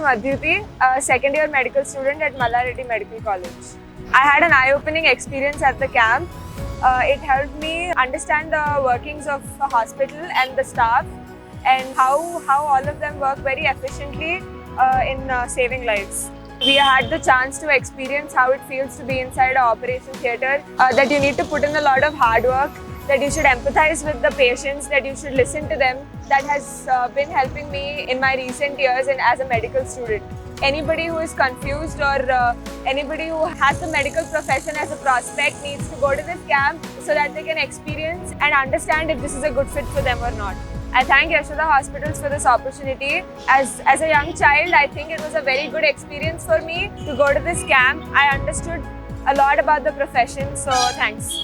Adyuti, a second year medical student at Mallareddy Medical College. I had an eye-opening experience at the camp. It helped me understand the workings of the hospital and the staff and how all of them work very efficiently in saving lives. We had the chance to experience how it feels to be inside an operation theatre, that you need to put in a lot of hard work, that you should empathize with the patients, that you should listen to them. That has been helping me in my recent years and as a medical student. Anybody who is confused or anybody who has the medical profession as a prospect needs to go to this camp so that they can experience and understand if this is a good fit for them or not. I thank Yashoda Hospitals for this opportunity. As a young child, I think it was a very good experience for me to go to this camp. I understood a lot about the profession, so thanks.